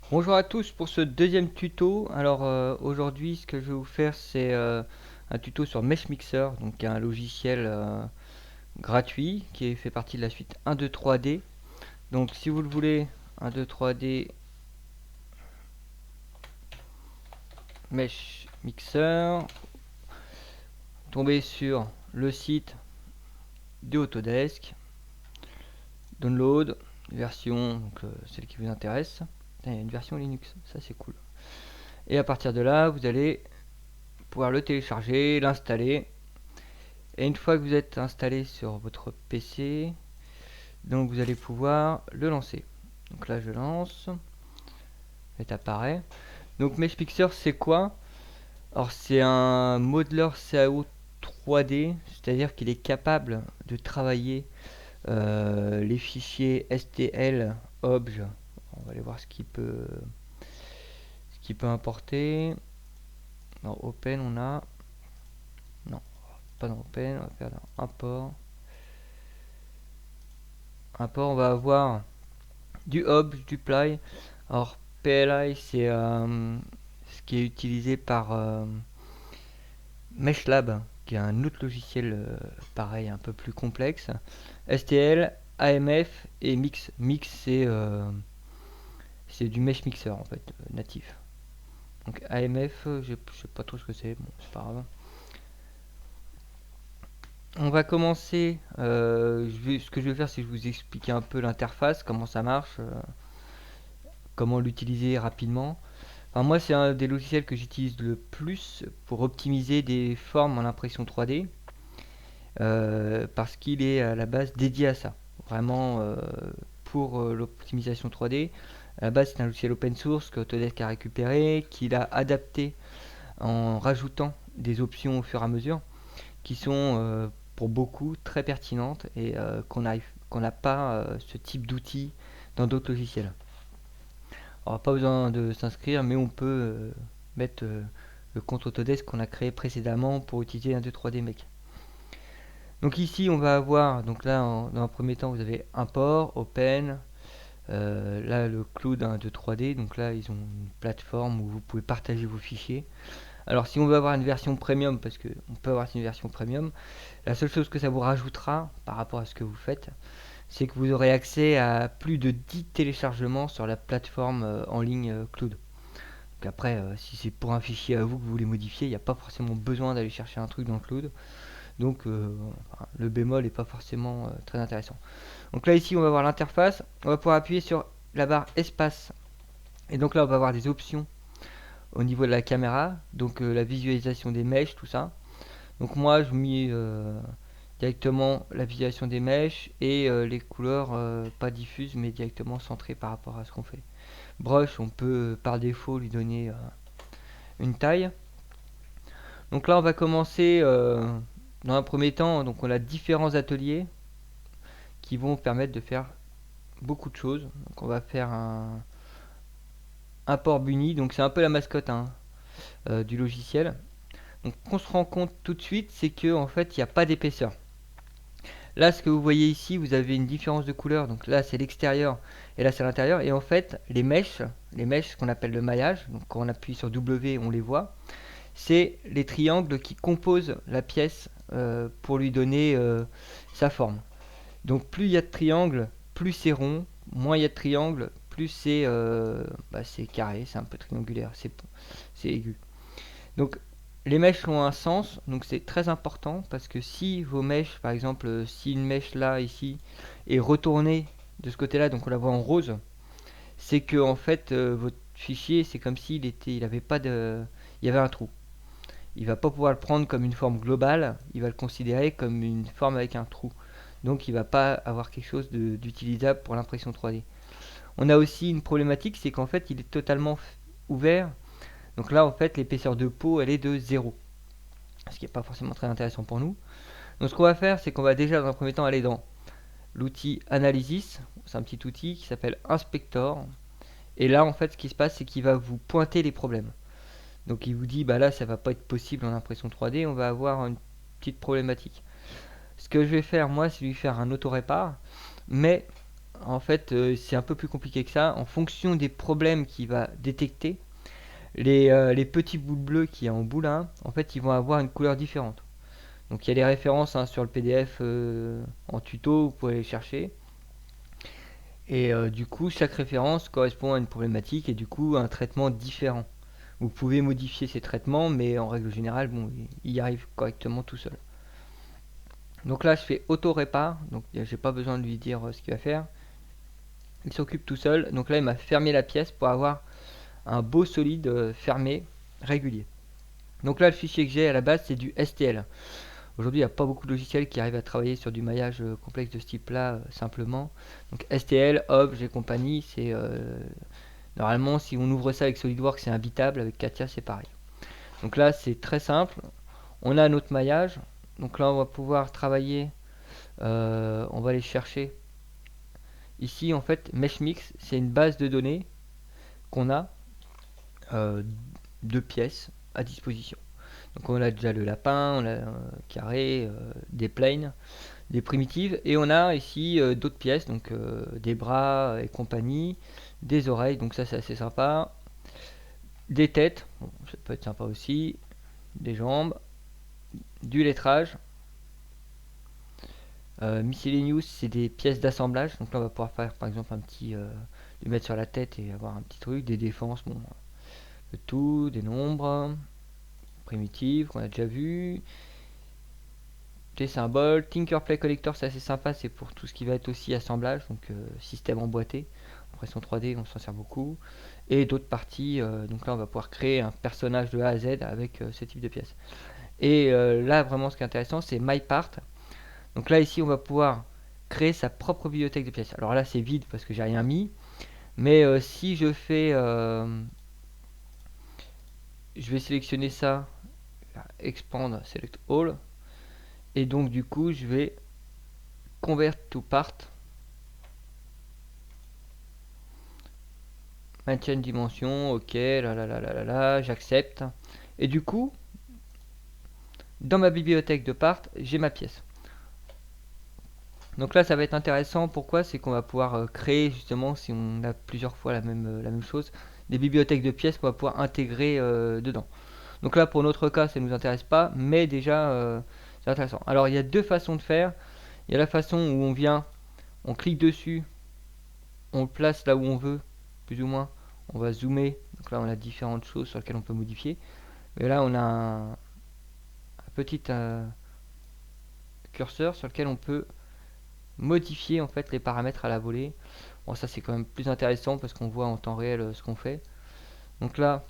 Bonjour à tous pour ce deuxième tuto. Alors aujourd'hui ce que je vais vous faire c'est un tuto sur Mesh Mixer, donc un logiciel gratuit qui fait partie de la suite 1.2 3D. Donc si vous le voulez, 1.2 3D Mesh Mixer, tombez sur le site de Autodesk, download, version, donc celle qui vous intéresse. Il y a une version Linux, ça c'est cool. Et à partir de là, vous allez pouvoir le télécharger, l'installer. Et une fois que vous êtes installé sur votre PC, donc vous allez pouvoir le lancer. Donc là je lance, et apparaît. Donc MeshPixer c'est quoi? Alors c'est un modeler CAO 3D, c'est-à-dire qu'il est capable de travailler les fichiers STL, obj. On va aller voir ce qu'il peut importer. Dans Open on a, non pas dans Open, on va faire dans import. Import on va avoir du obj, du ply. Alors PLI c'est ce qui est utilisé par Meshlab, qui est un autre logiciel pareil, un peu plus complexe. STL, AMF et Mix. Mix c'est du Mesh Mixer en fait, natif. Donc AMF, je sais pas trop ce que c'est, bon c'est pas grave. On va commencer, ce que je vais faire c'est que je vais vous expliquer un peu l'interface, comment ça marche, comment l'utiliser rapidement. Enfin, moi, c'est un des logiciels que j'utilise le plus pour optimiser des formes en impression 3D, parce qu'il est à la base dédié à ça. Vraiment, pour l'optimisation 3D. À la base, c'est un logiciel open source que Autodesk a récupéré, qu'il a adapté en rajoutant des options au fur et à mesure, qui sont pour beaucoup très pertinentes et qu'on n'a pas ce type d'outils dans d'autres logiciels. Alors, pas besoin de s'inscrire, mais on peut mettre le compte Autodesk qu'on a créé précédemment pour utiliser un 2 3D Make. Donc ici on va avoir, donc là dans un premier temps vous avez import, open, là le cloud 1, 2, 3D, donc là ils ont une plateforme où vous pouvez partager vos fichiers. Alors si on veut avoir une version premium, parce qu'on peut avoir une version premium, la seule chose que ça vous rajoutera par rapport à ce que vous faites, c'est que vous aurez accès à plus de 10 téléchargements sur la plateforme en ligne cloud. Donc après, si c'est pour un fichier à vous que vous voulez modifier, il n'y a pas forcément besoin d'aller chercher un truc dans le cloud. Donc le bémol n'est pas forcément très intéressant. Donc là ici on va voir l'interface. On va pouvoir appuyer sur la barre espace. Et donc là on va avoir des options au niveau de la caméra. Donc la visualisation des mèches, tout ça. Donc moi je mets directement la visualisation des mèches et les couleurs pas diffuses mais directement centrées par rapport à ce qu'on fait. Brush, on peut par défaut lui donner une taille. Donc là, on va commencer dans un premier temps. Donc on a différents ateliers qui vont permettre de faire beaucoup de choses. Donc on va faire un port Bunny. Donc c'est un peu la mascotte du logiciel. Donc on se rend compte tout de suite, c'est que en fait il n'y a pas d'épaisseur. Là, ce que vous voyez ici, vous avez une différence de couleur. Donc là, c'est l'extérieur et là, c'est l'intérieur. Et en fait, les mèches, ce qu'on appelle le maillage, donc quand on appuie sur W, on les voit. C'est les triangles qui composent la pièce pour lui donner sa forme. Donc plus il y a de triangles, plus c'est rond, moins il y a de triangles, plus c'est carré, c'est un peu triangulaire, c'est aigu. Donc les mèches ont un sens, donc c'est très important parce que si vos mèches, par exemple, si une mèche là, ici, est retournée de ce côté-là, donc on la voit en rose, c'est que en fait votre fichier, c'est comme il avait pas de, il y avait un trou. Il va pas pouvoir le prendre comme une forme globale, il va le considérer comme une forme avec un trou. Donc il va pas avoir quelque chose d'utilisable pour l'impression 3D. On a aussi une problématique, c'est qu'en fait il est totalement ouvert. Donc là en fait l'épaisseur de peau elle est de 0. Ce qui n'est pas forcément très intéressant pour nous. Donc ce qu'on va faire, c'est qu'on va déjà dans un premier temps aller dans l'outil Analysis. C'est un petit outil qui s'appelle Inspector. Et là en fait ce qui se passe, c'est qu'il va vous pointer les problèmes. Donc il vous dit bah là ça va pas être possible en impression 3D, on va avoir une petite problématique. Ce que je vais faire moi, c'est lui faire un auto-répar, mais en fait, c'est un peu plus compliqué que ça. En fonction des problèmes qu'il va détecter, les petits bouts bleus qu'il y a en bout là, en fait, ils vont avoir une couleur différente. Donc il y a les références hein, sur le PDF en tuto, vous pouvez les chercher. Et du coup, chaque référence correspond à une problématique et du coup à un traitement différent. Vous pouvez modifier ces traitements, mais en règle générale, bon, il y arrive correctement tout seul. Donc là, je fais auto-répare, donc j'ai pas besoin de lui dire ce qu'il va faire. Il s'occupe tout seul. Donc là, il m'a fermé la pièce pour avoir un beau solide fermé, régulier. Donc là, le fichier que j'ai à la base, c'est du STL. Aujourd'hui, il n'y a pas beaucoup de logiciels qui arrivent à travailler sur du maillage complexe de ce type-là simplement. Donc STL, Obj et compagnie, c'est normalement si on ouvre ça avec SolidWorks, c'est imbitable. Avec Katia, c'est pareil. Donc là, c'est très simple. On a notre maillage. Donc là, on va pouvoir travailler. On va aller chercher. Ici, en fait, MeshMix, c'est une base de données qu'on a de pièces à disposition. Donc on a déjà le lapin, on a carré, des planes, des primitives, et on a ici d'autres pièces, donc des bras et compagnie, des oreilles, donc ça c'est assez sympa, des têtes, bon, ça peut être sympa aussi, des jambes, du lettrage, miscellaneous c'est des pièces d'assemblage, donc là on va pouvoir faire par exemple un petit, lui mettre sur la tête et avoir un petit truc, des défenses, bon, le tout, des nombres, primitives qu'on a déjà vu, des symboles, Tinkerplay Collector c'est assez sympa, c'est pour tout ce qui va être aussi assemblage, donc système emboîté, impression 3D on s'en sert beaucoup, et d'autres parties, donc là on va pouvoir créer un personnage de A à Z avec ce type de pièces. Et là vraiment ce qui est intéressant c'est MyPart, donc là ici on va pouvoir créer sa propre bibliothèque de pièces. Alors là c'est vide parce que j'ai rien mis, mais si je fais, je vais sélectionner ça, expand, select all, et donc du coup je vais convert to part, maintien de dimension, ok, là, j'accepte. Et du coup, dans ma bibliothèque de part, j'ai ma pièce. Donc là, ça va être intéressant. Pourquoi? C'est qu'on va pouvoir créer, justement, si on a plusieurs fois la même chose, des bibliothèques de pièces qu'on va pouvoir intégrer dedans. Donc là, pour notre cas, ça ne nous intéresse pas, mais déjà, c'est intéressant. Alors, il y a deux façons de faire. Il y a la façon où on vient, on clique dessus, on le place là où on veut, plus ou moins. On va zoomer. Donc là, on a différentes choses sur lesquelles on peut modifier. Et là, on a un petit curseur sur lequel on peut modifier en fait les paramètres à la volée. Bon, ça c'est quand même plus intéressant parce qu'on voit en temps réel ce qu'on fait. Donc là,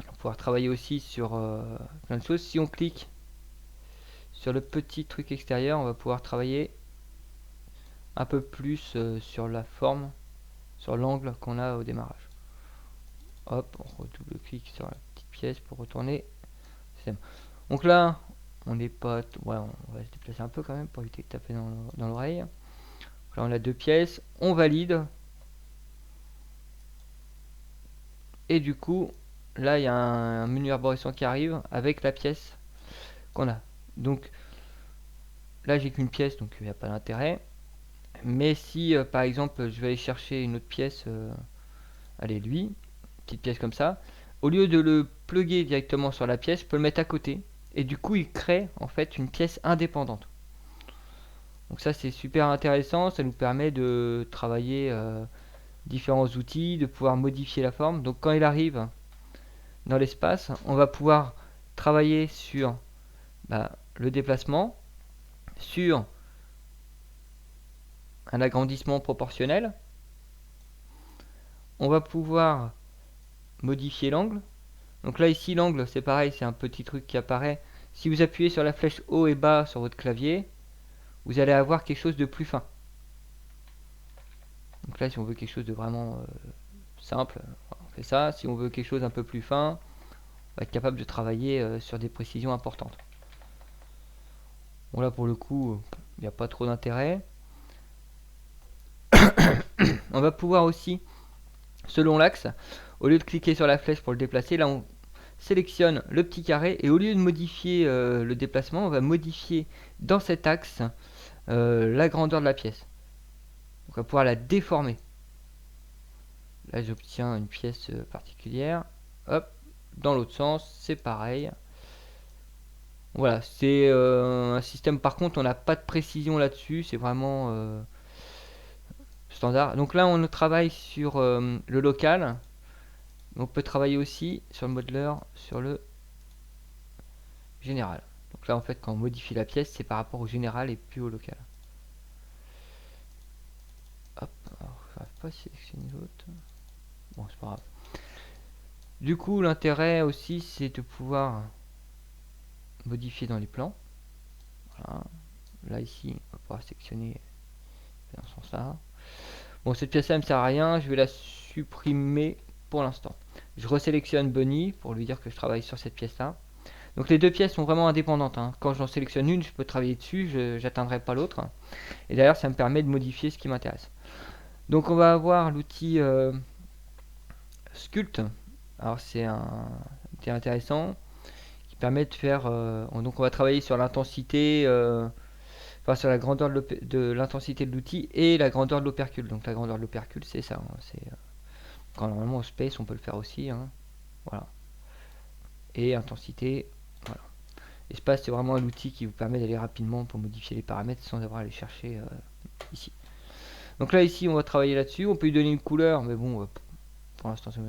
on va pouvoir travailler aussi sur plein de choses. Si on clique sur le petit truc extérieur, on va pouvoir travailler un peu plus sur la forme, sur l'angle qu'on a au démarrage. Hop, on redouble-clique sur la petite pièce pour retourner. Donc là, on n'est pas... Ouais, on va se déplacer un peu quand même pour éviter de taper dans l'oreille. Là, on a deux pièces. On valide. Et du coup, là, il y a un menu arborescent qui arrive avec la pièce qu'on a. Donc, là, j'ai qu'une pièce, donc il n'y a pas d'intérêt. Mais si, par exemple, je vais aller chercher une autre pièce... allez, lui, petite pièce comme ça. Au lieu de le plugger directement sur la pièce, je peux le mettre à côté. Et du coup, il crée en fait une pièce indépendante. Donc ça, c'est super intéressant. Ça nous permet de travailler différents outils, de pouvoir modifier la forme. Donc quand il arrive dans l'espace, on va pouvoir travailler sur le déplacement, sur un agrandissement proportionnel. On va pouvoir modifier l'angle. Donc là ici l'angle c'est pareil, c'est un petit truc qui apparaît. Si vous appuyez sur la flèche haut et bas sur votre clavier, vous allez avoir quelque chose de plus fin. Donc là si on veut quelque chose de vraiment simple, on fait ça. Si on veut quelque chose un peu plus fin, on va être capable de travailler sur des précisions importantes. Bon là pour le coup, il n'y a pas trop d'intérêt. On va pouvoir aussi, selon l'axe, au lieu de cliquer sur la flèche pour le déplacer, là on sélectionne le petit carré et au lieu de modifier le déplacement, on va modifier dans cet axe la grandeur de la pièce. on va pouvoir la déformer. Là j'obtiens une pièce particulière. Hop, dans l'autre sens, c'est pareil. Voilà, c'est un système, par contre on n'a pas de précision là-dessus, c'est vraiment standard. Donc là on travaille sur le local. On peut travailler aussi sur le modeler, sur le général. Donc là en fait quand on modifie la pièce, c'est par rapport au général et plus au local. Hop, alors je n'arrive pas à sélectionner l'autre. Bon, c'est pas grave. Du coup, l'intérêt aussi, c'est de pouvoir modifier dans les plans. Voilà. Là, ici, on va pouvoir sélectionner dans ce sens-là. Bon, cette pièce-là ne me sert à rien. Je vais la supprimer pour l'instant. Je resélectionne Bunny pour lui dire que je travaille sur cette pièce-là. Donc les deux pièces sont vraiment indépendantes, hein. Quand j'en sélectionne une, je peux travailler dessus, je n'atteindrai pas l'autre. Et d'ailleurs, ça me permet de modifier ce qui m'intéresse. Donc on va avoir l'outil Sculpt. Alors c'est un outil intéressant qui permet de faire... donc on va travailler sur l'intensité, enfin sur la grandeur de l'intensité de l'outil et la grandeur de l'opercule. Donc la grandeur de l'opercule c'est ça. Hein, c'est, quand normalement au space on peut le faire aussi. Hein, voilà. Et intensité, voilà. Espace c'est vraiment un outil qui vous permet d'aller rapidement pour modifier les paramètres sans avoir à les chercher ici. Donc là ici on va travailler là-dessus. On peut lui donner une couleur mais bon pour l'instant c'est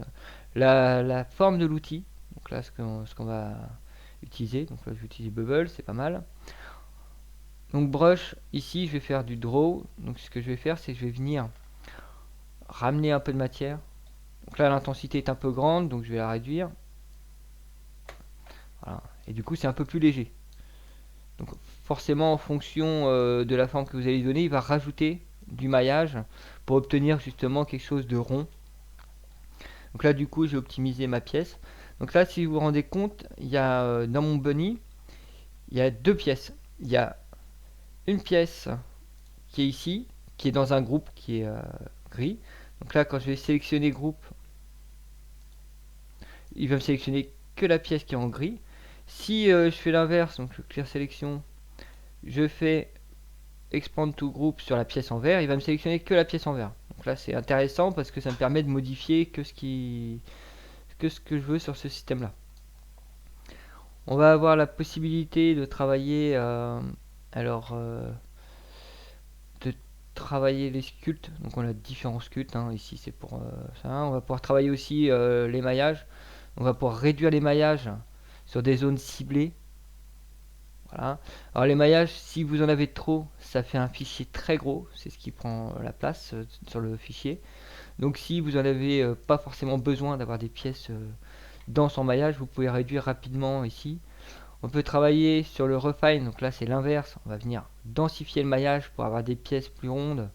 la forme de l'outil. Donc là ce qu'on va utiliser. Donc là je vais utiliser Bubble, c'est pas mal. Donc brush, ici je vais faire du draw. Donc ce que je vais faire c'est que je vais venir ramener un peu de matière. Donc là l'intensité est un peu grande donc je vais la réduire. Voilà. Et du coup c'est un peu plus léger. Donc forcément en fonction de la forme que vous allez donner, il va rajouter du maillage pour obtenir justement quelque chose de rond. Donc là du coup j'ai optimisé ma pièce. Donc là si vous vous rendez compte, il y a dans mon bunny, il y a deux pièces. Il y a une pièce qui est ici, qui est dans un groupe qui est gris. Donc là quand je vais sélectionner groupe, il va me sélectionner que la pièce qui est en gris. Si je fais l'inverse, donc je clear sélection, je fais expand to group sur la pièce en vert, il va me sélectionner que la pièce en vert. Donc là c'est intéressant parce que ça me permet de modifier que ce que je veux sur ce système là. On va avoir la possibilité de travailler de travailler les sculptes. Donc on a différents sculptes, hein. Ici c'est pour ça. On va pouvoir travailler aussi les maillages. On va pouvoir réduire les maillages sur des zones ciblées. Voilà. Alors les maillages, si vous en avez trop, ça fait un fichier très gros, c'est ce qui prend la place sur le fichier. Donc si vous en avez pas forcément besoin d'avoir des pièces denses en maillage, vous pouvez réduire rapidement ici. On peut travailler sur le refine, donc là c'est l'inverse, on va venir densifier le maillage pour avoir des pièces plus rondes.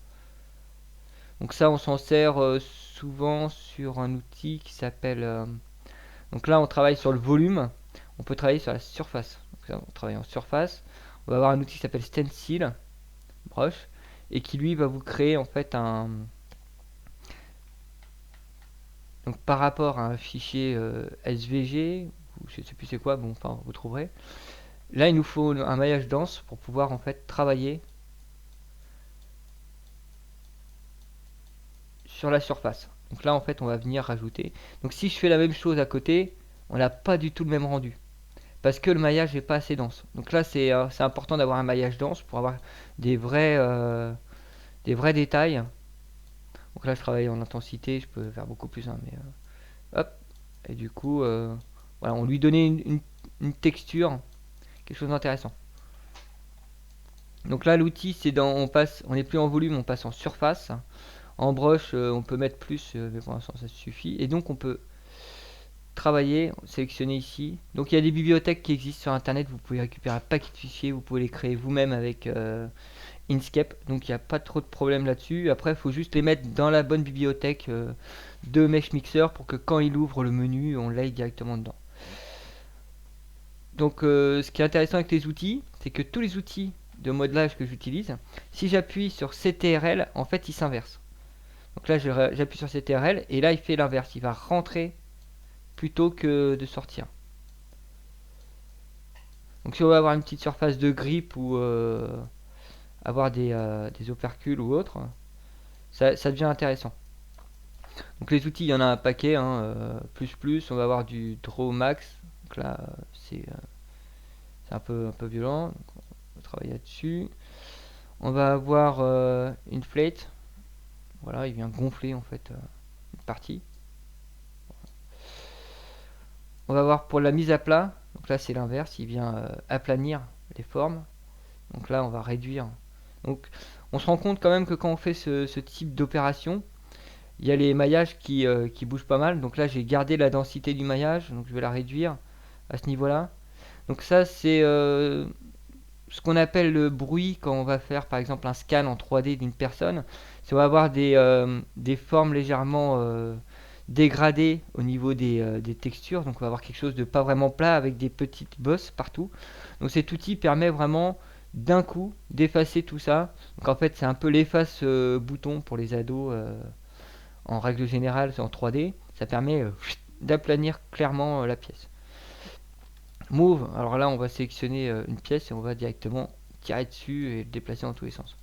Donc ça on s'en sert souvent sur un outil qui s'appelle... donc là on travaille sur le volume, on peut travailler sur la surface. Donc là, on travaille en surface, on va avoir un outil qui s'appelle Stencil, Brush, et qui lui va vous créer en fait un... Donc par rapport à un fichier SVG, ou je sais plus c'est quoi, bon enfin vous trouverez. Là il nous faut un maillage dense pour pouvoir en fait travailler sur la surface. Donc là en fait on va venir rajouter. Donc si je fais la même chose à côté, on n'a pas du tout le même rendu. Parce que le maillage n'est pas assez dense. Donc là c'est important d'avoir un maillage dense pour avoir des vrais détails. Donc là je travaille en intensité, je peux faire beaucoup plus, hein, mais hop. Et du coup voilà, on lui donnait une texture, quelque chose d'intéressant. Donc là l'outil c'est on n'est plus en volume, on passe en surface. En brush on peut mettre plus, mais pour l'instant ça suffit. Et donc on peut travailler, sélectionner ici. Donc il y a des bibliothèques qui existent sur internet, vous pouvez récupérer un paquet de fichiers, vous pouvez les créer vous-même avec Inkscape, donc il n'y a pas trop de problème là-dessus. Après il faut juste les mettre dans la bonne bibliothèque de Mesh Mixer pour que quand il ouvre le menu on l'aille directement dedans. Donc ce qui est intéressant avec les outils, c'est que tous les outils de modelage que j'utilise, si j'appuie sur CTRL, en fait il s'inverse. Donc là j'appuie sur CTRL et là il fait l'inverse, il va rentrer plutôt que de sortir. Donc si on veut avoir une petite surface de grip ou avoir des opercules ou autre, ça devient intéressant. Donc les outils, il y en a un paquet, hein, on va avoir du Draw Max. Donc là, c'est un peu violent. Donc on va travailler là-dessus. On va avoir Inflate. Voilà, il vient gonfler en fait une partie. On va voir pour la mise à plat. Donc là, c'est l'inverse, il vient aplanir les formes. Donc là, on va réduire. Donc on se rend compte quand même que quand on fait ce type d'opération, il y a les maillages qui bougent pas mal. Donc là, j'ai gardé la densité du maillage, donc je vais la réduire à ce niveau-là. Donc ça, c'est ce qu'on appelle le bruit quand on va faire par exemple un scan en 3D d'une personne. Ça va avoir des formes légèrement dégradées au niveau des textures. Donc on va avoir quelque chose de pas vraiment plat avec des petites bosses partout. Donc cet outil permet vraiment d'un coup d'effacer tout ça. Donc en fait, c'est un peu l'efface bouton pour les ados. En règle générale, c'est en 3D, ça permet d'aplanir clairement la pièce. Move, alors là on va sélectionner une pièce et on va directement tirer dessus et le déplacer dans tous les sens.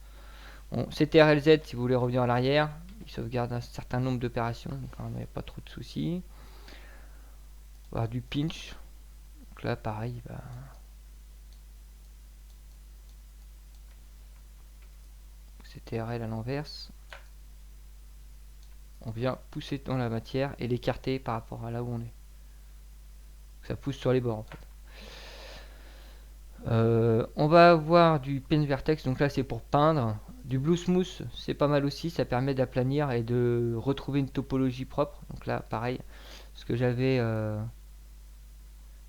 Bon, CTRL-Z si vous voulez revenir à l'arrière, il sauvegarde un certain nombre d'opérations, donc il n'y a pas trop de soucis. On va avoir du pinch, donc là pareil, CTRL à l'inverse. On vient pousser dans la matière et l'écarter par rapport à là où on est. Ça pousse sur les bords en fait. On va avoir du pen vertex, donc là c'est pour peindre. Du blue smooth, c'est pas mal aussi, ça permet d'aplanir et de retrouver une topologie propre. Donc là pareil, ce que j'avais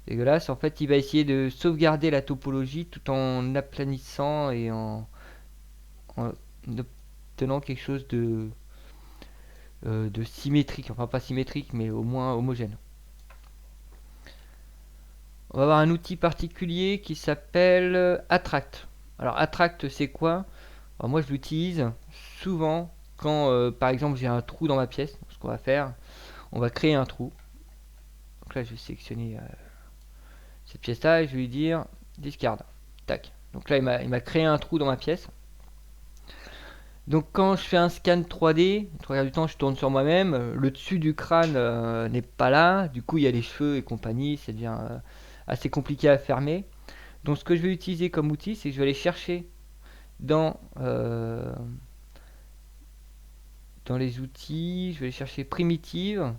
dégueulasse, en fait il va essayer de sauvegarder la topologie tout en aplanissant et en obtenant quelque chose de symétrique, enfin pas symétrique mais au moins homogène. On va avoir un outil particulier qui s'appelle Attract. Alors Attract c'est quoi? Alors, moi je l'utilise souvent quand par exemple j'ai un trou dans ma pièce. Donc, ce qu'on va faire, on va créer un trou. Donc là je vais sélectionner cette pièce là et je vais lui dire discard. Tac. Donc là il m'a créé un trou dans ma pièce. Donc quand je fais un scan 3D, le trois quarts du temps je tourne sur moi-même, le dessus du crâne n'est pas là, du coup il y a les cheveux et compagnie, ça devient assez compliqué à fermer. Donc ce que je vais utiliser comme outil, c'est que je vais aller chercher dans, dans les outils, je vais aller chercher primitive,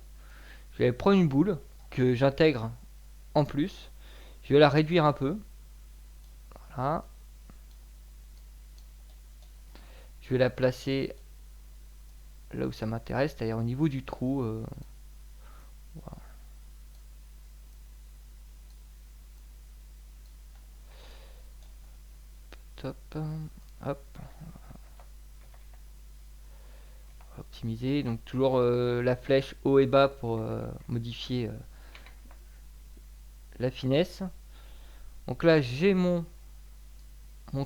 je vais aller prendre une boule que j'intègre en plus, je vais la réduire un peu, voilà, je vais la placer là où ça m'intéresse, c'est-à-dire au niveau du trou, voilà. Top, hop, optimiser, donc toujours la flèche haut et bas pour modifier la finesse. Donc là j'ai mon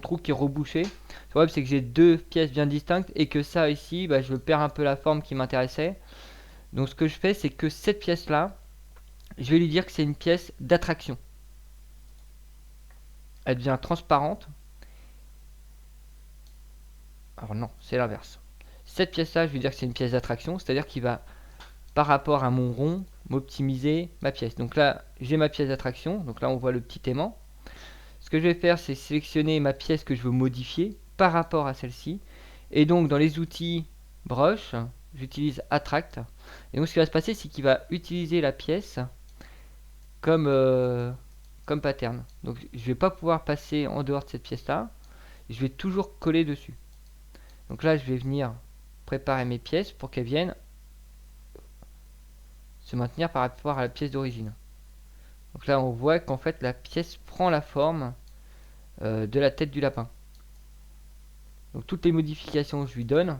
trou qui est rebouché. Le problème c'est que j'ai deux pièces bien distinctes et que ça ici je perds un peu la forme qui m'intéressait. Donc ce que je fais c'est que cette pièce là, je vais lui dire que c'est une pièce d'attraction. Elle devient transparente. Alors non, c'est l'inverse. Cette pièce là, je vais dire que c'est une pièce d'attraction, c'est-à-dire qu'il va par rapport à mon rond m'optimiser ma pièce. Donc là j'ai ma pièce d'attraction, donc là on voit le petit aimant. Ce que je vais faire c'est sélectionner ma pièce que je veux modifier par rapport à celle-ci. Et donc dans les outils brush, j'utilise attract. Et donc ce qui va se passer c'est qu'il va utiliser la pièce comme, comme pattern. Donc je vais pas pouvoir passer en dehors de cette pièce là. Je vais toujours coller dessus. Donc là je vais venir préparer mes pièces pour qu'elles viennent se maintenir par rapport à la pièce d'origine. Donc là on voit qu'en fait la pièce prend la forme de la tête du lapin. Donc toutes les modifications que je lui donne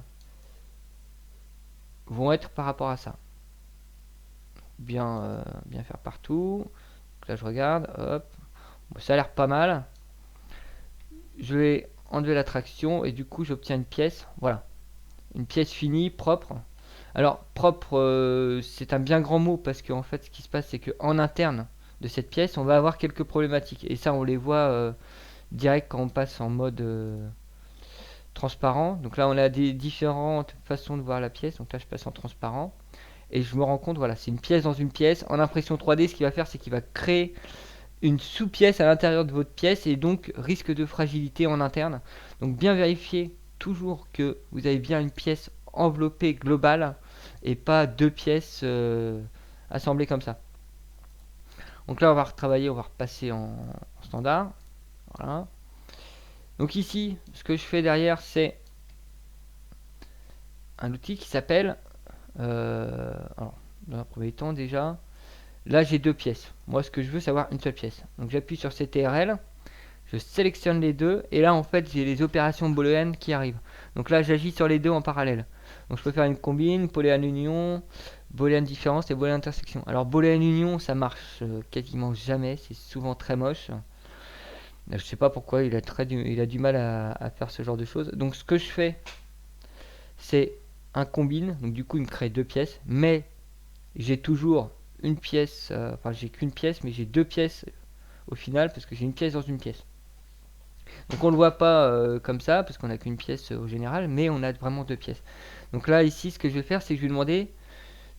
vont être par rapport à ça. Bien faire partout. Donc là je regarde, hop. Bon, ça a l'air pas mal. Je vais enlever l'attraction et du coup j'obtiens une pièce. Voilà. Une pièce finie, propre. Alors propre, c'est un bien grand mot parce qu'en fait ce qui se passe c'est qu'en interne de cette pièce on va avoir quelques problématiques. Et ça on les voit direct quand on passe en mode transparent. Donc là on a des différentes façons de voir la pièce. Donc là je passe en transparent. Et je me rends compte, voilà, c'est une pièce dans une pièce. En impression 3D, ce qu'il va faire, c'est qu'il va créer une sous-pièce à l'intérieur de votre pièce et donc risque de fragilité en interne. Donc bien vérifier toujours que vous avez bien une pièce enveloppée globale et pas deux pièces assemblées comme ça. Donc là on va retravailler, on va repasser en standard. Voilà. Donc ici, ce que je fais derrière, c'est un outil qui s'appelle alors, dans un premier temps déjà, là j'ai deux pièces. Moi ce que je veux c'est avoir une seule pièce. Donc j'appuie sur CTRL, je sélectionne les deux et là en fait j'ai les opérations booléennes qui arrivent. Donc là j'agis sur les deux en parallèle. Donc je peux faire une combine, booléenne union, booléenne différence et booléenne intersection. Alors booléenne union ça marche quasiment jamais, c'est souvent très moche. Je sais pas pourquoi il a du mal à faire ce genre de choses. Donc ce que je fais c'est un combine, donc du coup il me crée deux pièces, mais j'ai toujours une pièce, enfin j'ai qu'une pièce, mais j'ai deux pièces au final, parce que j'ai une pièce dans une pièce. Donc on ne le voit pas comme ça, parce qu'on n'a qu'une pièce au général, mais on a vraiment deux pièces. Donc là ici ce que je vais faire, c'est que je vais lui demander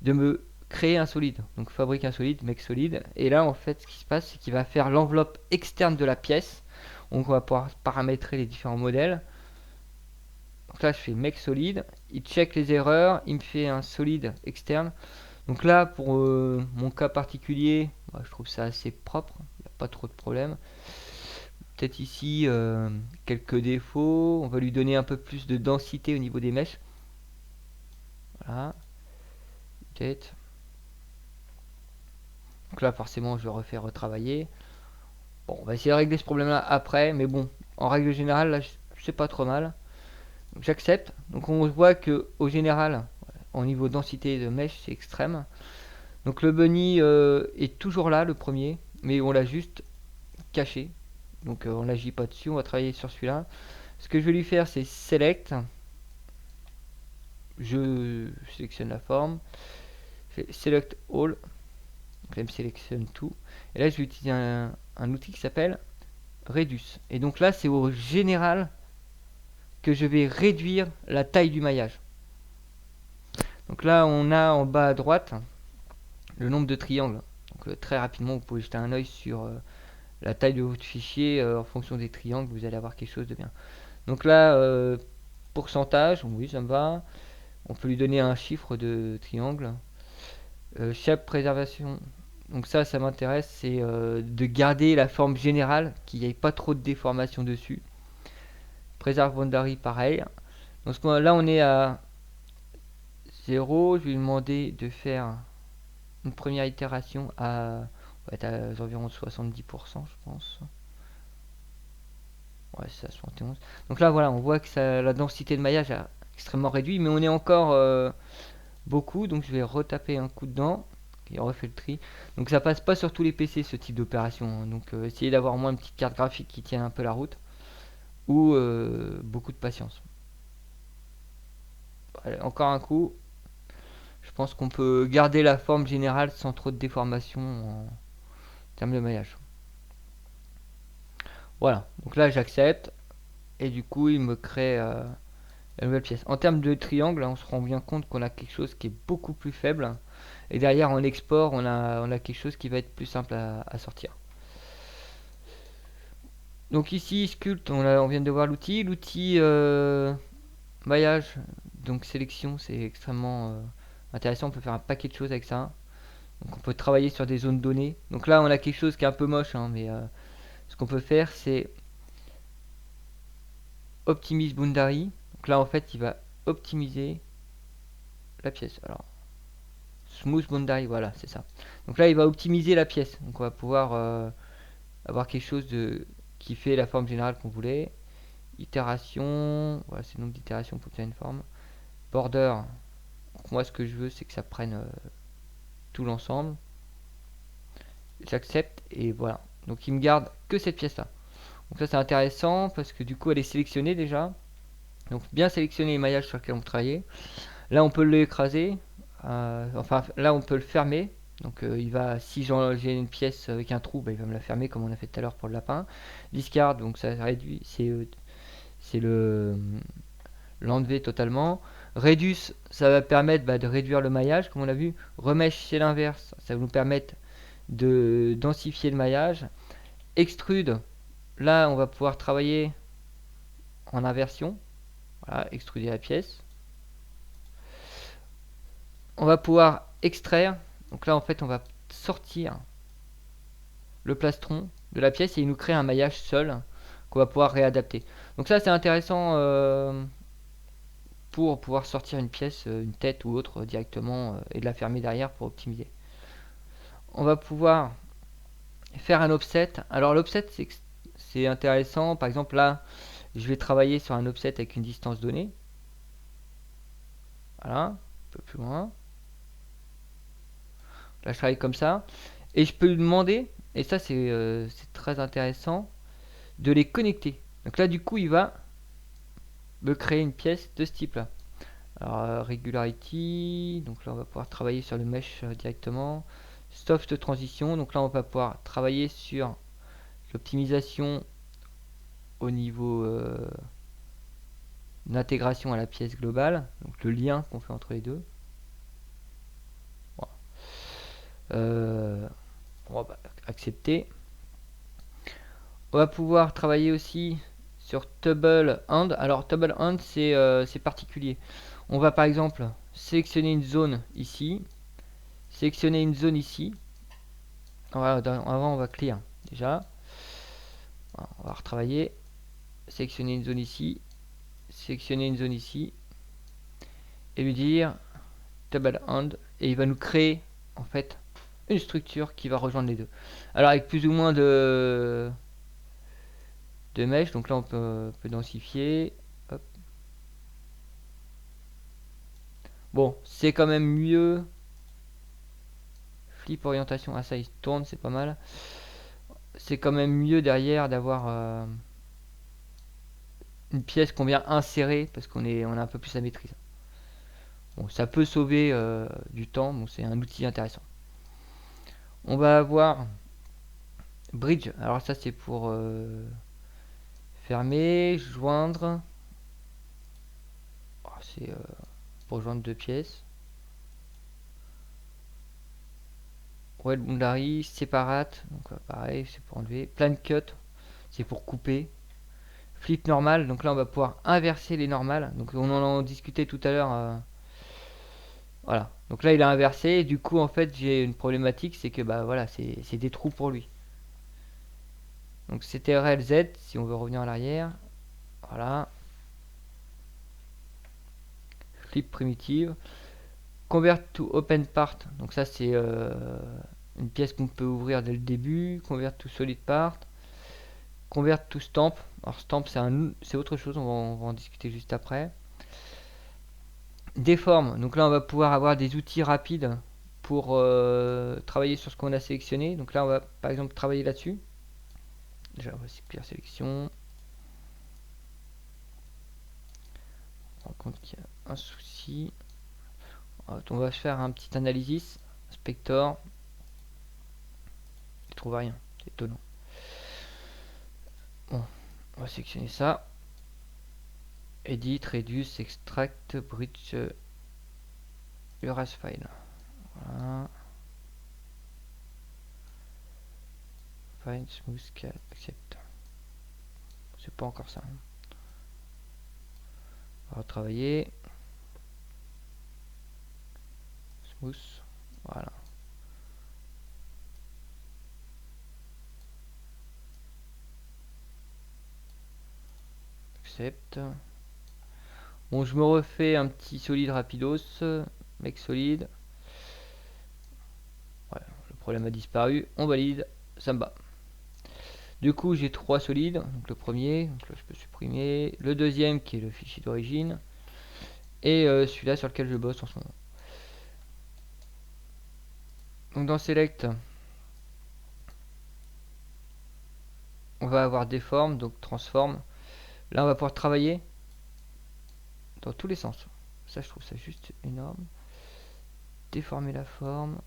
de me créer un solide. Donc fabrique un solide, make solide, et là en fait ce qui se passe, c'est qu'il va faire l'enveloppe externe de la pièce. Donc on va pouvoir paramétrer les différents modèles. Donc là je fais make solide, il check les erreurs, il me fait un solide externe. Donc là, pour mon cas particulier, bah, je trouve ça assez propre, il n'y a pas trop de problème. Peut-être ici quelques défauts, on va lui donner un peu plus de densité au niveau des mèches. Voilà, peut-être. Donc là, forcément, je vais refaire retravailler. Bon, on va essayer de régler ce problème-là après, mais bon, en règle générale, là, c'est pas trop mal. J'accepte. Donc on voit que au général, au niveau densité de mèche, c'est extrême. Donc le bunny est toujours là, le premier, mais on l'a juste caché. Donc on n'agit pas dessus, on va travailler sur celui-là. Ce que je vais lui faire, c'est select. Je sélectionne la forme. Je fais select all. Donc là, il me sélectionne tout. Et là, je vais utiliser un outil qui s'appelle reduce. Et donc là, c'est au général que je vais réduire la taille du maillage. Donc là, on a en bas à droite le nombre de triangles. Donc très rapidement, vous pouvez jeter un oeil sur la taille de votre fichier en fonction des triangles. Vous allez avoir quelque chose de bien. Donc là, pourcentage, oui, ça me va. On peut lui donner un chiffre de triangle. Shape préservation. Donc ça m'intéresse, c'est de garder la forme générale, qu'il n'y ait pas trop de déformation dessus. Preserve boundary, pareil. Donc là, on est à 0. Je vais lui demander de faire une première itération à, on va être à environ 70%, je pense. Ouais, c'est à 71. Donc là, voilà, on voit que la densité de maillage a extrêmement réduit, mais on est encore beaucoup, donc je vais retaper un coup dedans et on refait le tri. Donc ça passe pas sur tous les PC ce type d'opération, hein. Donc essayez d'avoir au moins une petite carte graphique qui tienne un peu la route ou beaucoup de patience. Allez, encore un coup. Je pense qu'on peut garder la forme générale sans trop de déformation en termes de maillage. Voilà, donc là j'accepte et du coup il me crée la nouvelle pièce. En termes de triangle, on se rend bien compte qu'on a quelque chose qui est beaucoup plus faible. Et derrière, en export, on a quelque chose qui va être plus simple à sortir. Donc ici, Sculpt, on vient de voir l'outil. L'outil maillage, donc sélection, c'est extrêmement intéressant. On peut faire un paquet de choses avec ça. Donc on peut travailler sur des zones données. Donc là, on a quelque chose qui est un peu moche, hein, mais ce qu'on peut faire, c'est optimise boundary. Donc là, en fait, il va optimiser la pièce. Alors, smooth boundary, voilà, c'est ça. Donc là, il va optimiser la pièce. Donc on va pouvoir avoir quelque chose qui fait la forme générale qu'on voulait. Itération, voilà, c'est le nombre d'itérations pour obtenir une forme. Border, donc moi ce que je veux c'est que ça prenne tout l'ensemble. J'accepte et voilà. Donc il me garde que cette pièce là. Donc ça c'est intéressant parce que du coup elle est sélectionnée déjà. Donc bien sélectionner les maillages sur lesquels on peut travailler. Là on peut l'écraser. Enfin là on peut le fermer. Donc il va, si j'ai une pièce avec un trou, bah, il va me la fermer comme on a fait tout à l'heure pour le lapin. Discard, donc ça réduit, c'est le l'enlever totalement. Reduce, ça va permettre de réduire le maillage, comme on l'a vu. Remesh, c'est l'inverse, ça va nous permettre de densifier le maillage. Extrude, là on va pouvoir travailler en inversion. Voilà, extruder la pièce. On va pouvoir extraire. Donc là en fait on va sortir le plastron de la pièce et il nous crée un maillage seul qu'on va pouvoir réadapter. Donc ça c'est intéressant pour pouvoir sortir une pièce, une tête ou autre directement et de la fermer derrière pour optimiser. On va pouvoir faire un offset. Alors l'offset c'est intéressant. Par exemple là je vais travailler sur un offset avec une distance donnée. Voilà, un peu plus loin. Là je travaille comme ça. Et je peux lui demander, et ça c'est très intéressant, de les connecter. Donc là du coup il va me créer une pièce de ce type là. Alors regularity, donc là on va pouvoir travailler sur le mesh directement. Soft transition, donc là on va pouvoir travailler sur l'optimisation au niveau d'intégration à la pièce globale, donc le lien qu'on fait entre les deux. Voilà. On va accepter. On va pouvoir travailler aussi sur Toggle Hand. Alors Toggle Hand c'est particulier. On va par exemple sélectionner une zone ici, sélectionner une zone ici. Avant on va clear déjà. On va retravailler. Sélectionner une zone ici, sélectionner une zone ici et lui dire Toggle Hand et il va nous créer en fait une structure qui va rejoindre les deux. Alors avec plus ou moins de mèches, donc là on peut densifier. Hop. Bon, c'est quand même mieux. Flip orientation, ah ça il tourne, c'est pas mal. C'est quand même mieux derrière d'avoir une pièce qu'on vient insérer parce on a un peu plus la maîtrise. Bon, ça peut sauver du temps, bon, c'est un outil intéressant. On va avoir bridge, alors ça c'est pour fermer, joindre. Oh, c'est pour joindre deux pièces. Well boundary, séparate, donc pareil, c'est pour enlever. Plan cut, c'est pour couper. Flip normal, donc là on va pouvoir inverser les normales. Donc on en discutait tout à l'heure. Voilà, donc là il a inversé. Du coup en fait j'ai une problématique, c'est que voilà, c'est des trous pour lui. Donc c'était RLZ si on veut revenir à l'arrière. Voilà. Flip primitive. Convert to open part, donc ça c'est une pièce qu'on peut ouvrir dès le début. Convert to solid part. Convert to stamp. Alors stamp c'est autre chose, on va en discuter juste après. Déforme, donc là on va pouvoir avoir des outils rapides pour travailler sur ce qu'on a sélectionné. Donc là on va par exemple travailler là-dessus. Déjà on va clear sélection. On rend compte qu'il y a un souci. On va faire un petit analysis. Inspector. Il trouve rien, c'est étonnant. Bon, on va sélectionner ça. Edit, reduce, extract, bridge, erase file. Voilà. Fine, smooth, cal, accept. C'est pas encore ça. On va retravailler. Smooth. Voilà. Accept. Bon, je me refais un petit solide rapidos. Mec solide. Voilà, le problème a disparu. On valide. Ça me va. Du coup, j'ai trois solides. Donc le premier, donc là, je peux supprimer. Le deuxième, qui est le fichier d'origine. Et celui-là sur lequel je bosse en ce moment. Donc dans Select, on va avoir des formes, donc transforme. Là, on va pouvoir travailler dans tous les sens. Ça, je trouve ça juste énorme. Déformer la forme.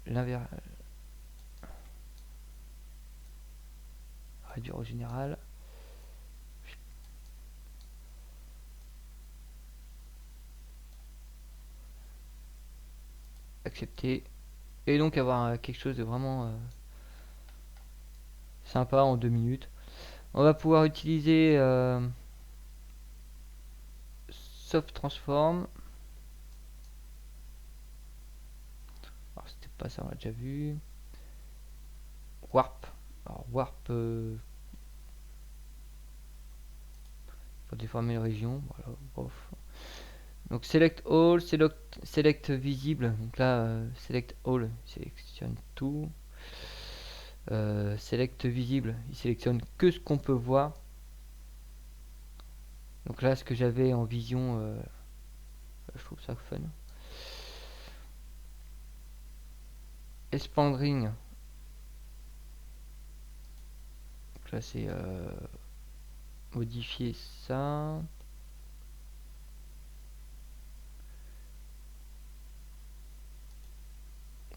L'inverse. Réduire au général. accepter, et donc avoir quelque chose de vraiment sympa en 2 minutes. On va pouvoir utiliser Soft Transform. Alors c'était pas ça, on l'a déjà vu. Warp. Alors Warp pour déformer les régions. Voilà, bof. Donc Select All, select visible. Donc là, Select All, il sélectionne tout. Select visible, il sélectionne que ce qu'on peut voir. Donc là, ce que j'avais en vision, je trouve ça fun. Expandring. Donc là, c'est modifier ça.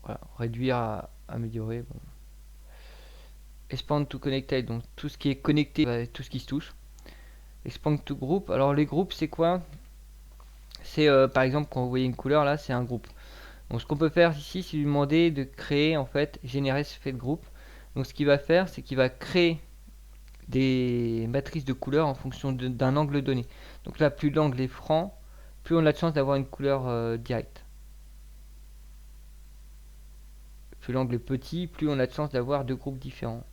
Voilà, réduire à améliorer. Bon. Expand to connected, donc tout ce qui est connecté, tout ce qui se touche. Expand to group. Alors les groupes, c'est quoi? C'est par exemple quand vous voyez une couleur là, c'est un groupe. Donc ce qu'on peut faire ici, c'est lui demander de créer en fait, générer ce fait de groupe. Donc ce qu'il va faire, c'est qu'il va créer des matrices de couleurs en fonction d'un angle donné. Donc là, plus l'angle est franc, plus on a de chance d'avoir une couleur directe. Plus l'angle est petit, plus on a de chance d'avoir deux groupes différents.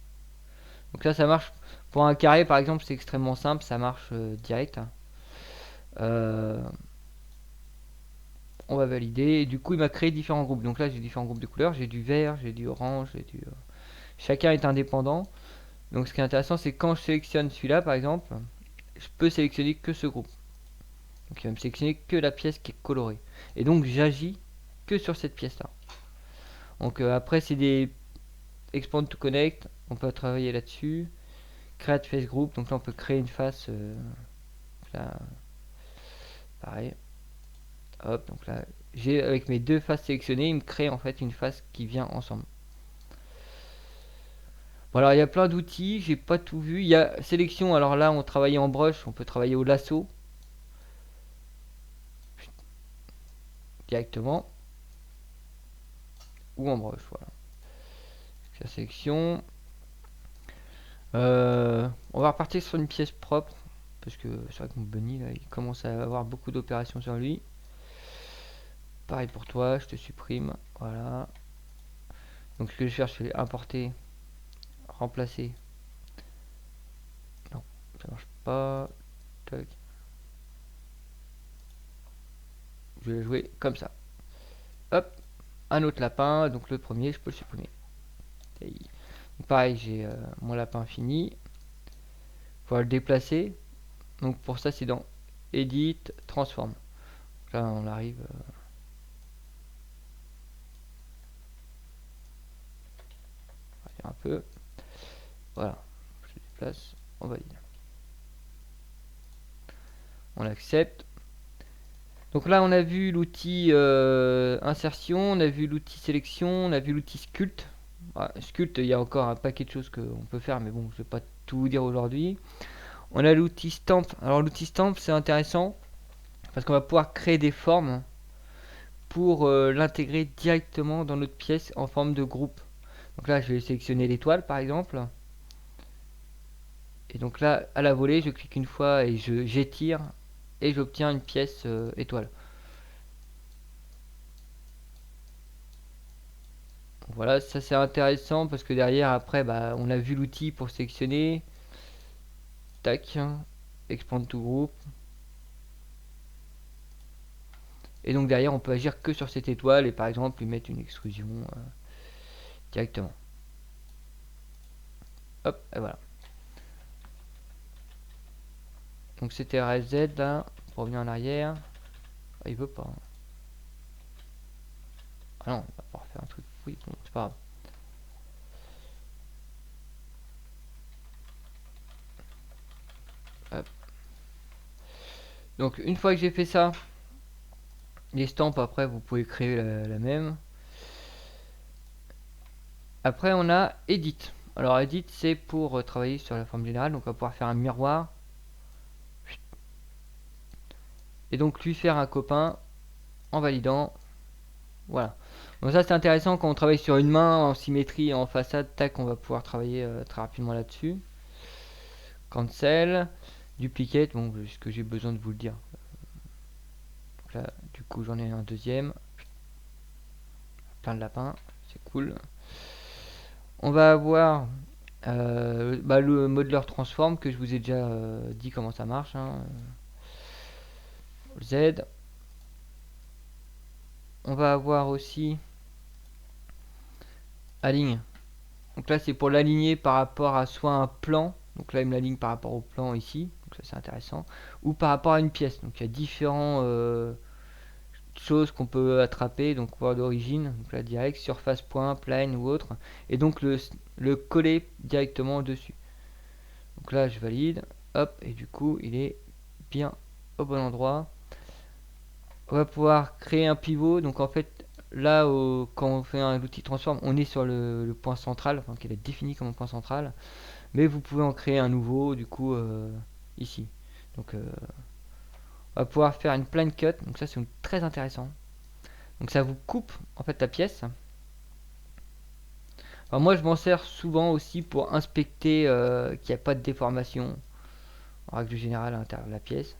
Donc là, ça marche pour un carré, par exemple, c'est extrêmement simple, ça marche direct. On va valider. Et du coup, il m'a créé différents groupes. Donc là, j'ai différents groupes de couleurs. J'ai du vert, j'ai du orange, j'ai du. Chacun est indépendant. Donc ce qui est intéressant, c'est quand je sélectionne celui-là, par exemple, je peux sélectionner que ce groupe. Donc il va me sélectionner que la pièce qui est colorée. Et donc j'agis que sur cette pièce-là. Donc après, c'est des Expand to Connect. On peut travailler là-dessus. Create Face Group. Donc là, on peut créer une face. Là, pareil. Hop, donc là, j'ai avec mes deux faces sélectionnées, il me crée en fait une face qui vient ensemble. Voilà, il y a plein d'outils, j'ai pas tout vu. Il y a sélection, alors là, on travaillait en brush, on peut travailler au lasso directement ou en brush. Voilà. La sélection. On va repartir sur une pièce propre parce que c'est vrai que mon bunny là, il commence à avoir beaucoup d'opérations sur lui. Pareil pour toi, je te supprime. Voilà. Donc ce que je vais faire, je vais importer, remplacer. Non, ça marche pas. Tac. Je vais jouer comme ça. Hop, un autre lapin. Donc le premier, je peux le supprimer. Et pareil, j'ai mon lapin fini. Faut le déplacer. Donc pour ça, c'est dans Edit, Transform. Là, on arrive. Un peu. Voilà. Je le déplace. On valide. On accepte. Donc là, on a vu l'outil insertion, on a vu l'outil sélection, on a vu l'outil sculpt. Sculpt, il y a encore un paquet de choses qu'on peut faire, mais bon, je vais pas tout vous dire aujourd'hui. On a l'outil stamp. Alors l'outil stamp, c'est intéressant parce qu'on va pouvoir créer des formes pour l'intégrer directement dans notre pièce en forme de groupe. Donc là, je vais sélectionner l'étoile par exemple. Et donc là, à la volée, je clique une fois et j'étire et j'obtiens une pièce étoile. Voilà, ça c'est intéressant parce que derrière, après, bah, on a vu l'outil pour sélectionner. Tac, expand to group. Et donc derrière, on peut agir que sur cette étoile et par exemple lui mettre une extrusion directement. Hop, et voilà. Donc c'était RZ là, pour revenir en arrière. Ah, il veut pas. Ah non, on va pas refaire un truc. Oui, bon, c'est pas grave. Hop. Donc une fois que j'ai fait ça, les stamps après vous pouvez créer la même. Après on a Edit. Alors Edit c'est pour travailler sur la forme générale, donc on va pouvoir faire un miroir. Et donc lui faire un copain en validant. Voilà. Donc ça c'est intéressant quand on travaille sur une main en symétrie en façade, tac, on va pouvoir travailler très rapidement là-dessus. Cancel, duplicate, bon, ce que j'ai besoin de vous le dire. Donc là, du coup, j'en ai un deuxième. Plein de lapins, c'est cool. On va avoir le modeler transform que je vous ai déjà dit comment ça marche. Hein. Z. On va avoir aussi aligne. Donc là, c'est pour l'aligner par rapport à soit un plan. Donc là, il me l'aligne par rapport au plan ici. Donc ça, c'est intéressant. Ou par rapport à une pièce. Donc il y a différents choses qu'on peut attraper. Donc voir d'origine. Donc là, direct, surface, point, plane ou autre. Et donc le coller directement dessus. Donc là, je valide. Hop. Et du coup, il est bien au bon endroit. On va pouvoir créer un pivot. Donc en fait, là, quand on fait l'outil transform, on est sur le point central, enfin, qu'il est défini comme un point central. Mais vous pouvez en créer un nouveau, du coup, ici. Donc, on va pouvoir faire une plane cut. Donc ça, c'est très intéressant. Donc ça vous coupe en fait la pièce. Alors, moi, je m'en sers souvent aussi pour inspecter qu'il n'y a pas de déformation en règle générale à l'intérieur de la pièce.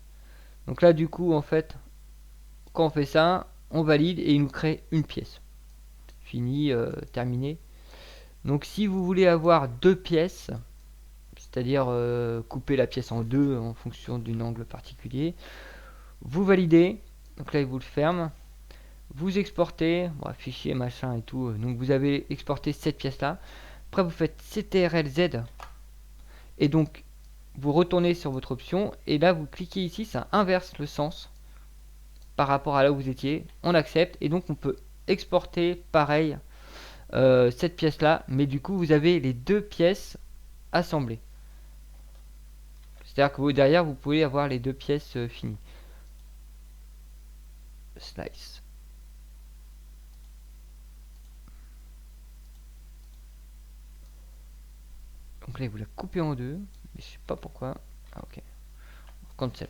Donc là, du coup, en fait, quand on fait ça, on valide et il nous crée une pièce. Fini, terminé. Donc si vous voulez avoir deux pièces, c'est-à-dire couper la pièce en deux en fonction d'un angle particulier, vous validez. Donc là, il vous le ferme. Vous exportez, bon, fichier machin et tout. Donc vous avez exporté cette pièce là. Après vous faites CTRL-Z et donc vous retournez sur votre option et là vous cliquez ici, ça inverse le sens par rapport à là où vous étiez. On accepte et donc on peut exporter pareil cette pièce là, mais du coup vous avez les deux pièces assemblées. C'est-à-dire que vous, derrière vous pouvez avoir les deux pièces finies. Slice. Donc là, il vous l'a coupé en deux, mais je sais pas pourquoi. Ah, ok. Cancel.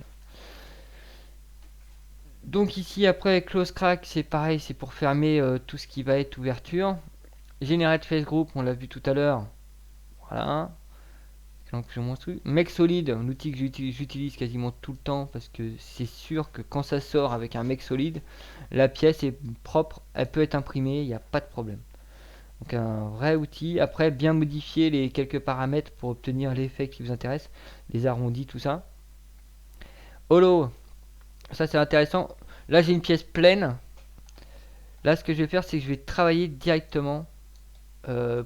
Donc ici, après, close crack, c'est pareil, c'est pour fermer tout ce qui va être ouverture. Generate face group, on l'a vu tout à l'heure. Voilà. Donc je montre. Make solid, un outil que j'utilise quasiment tout le temps parce que c'est sûr que quand ça sort avec un make solid, la pièce est propre, elle peut être imprimée, il n'y a pas de problème. Donc un vrai outil. Après, bien modifier les quelques paramètres pour obtenir l'effet qui vous intéresse, les arrondis, tout ça. Holo, ça c'est intéressant. Là j'ai une pièce pleine. Là ce que je vais faire c'est que je vais travailler directement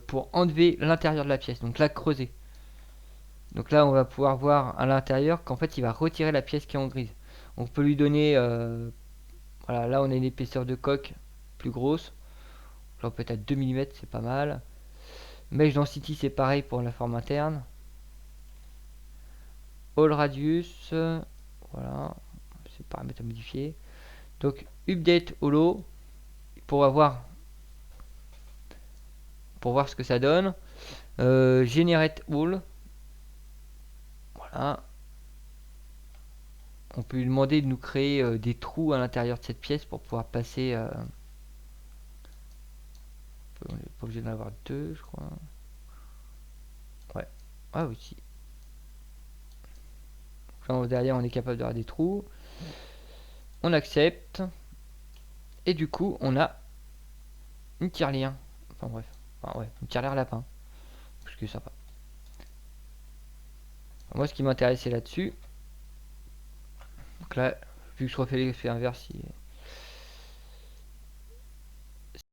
pour enlever l'intérieur de la pièce. Donc là creuser. Donc là on va pouvoir voir à l'intérieur qu'en fait il va retirer la pièce qui est en grise. On peut lui donner voilà, là on a une épaisseur de coque plus grosse. Là on peut être à 2 mm, c'est pas mal. Mesh density c'est pareil pour la forme interne. All radius, voilà, c'est paramètre à modifier. Donc update holo pour voir ce que ça donne. Generate all, voilà. On peut lui demander de nous créer des trous à l'intérieur de cette pièce pour pouvoir passer. On n'est pas obligé d'en avoir deux, je crois. Ouais. Ah aussi. Là, derrière, on est capable d'avoir des trous. On accepte. Et du coup, on a une tirelire. Enfin bref. Enfin, ouais, une tirelire lapin. Parce que ça va. Enfin, moi, ce qui m'intéressait là-dessus. Donc là, vu que je refais l'effet inverse,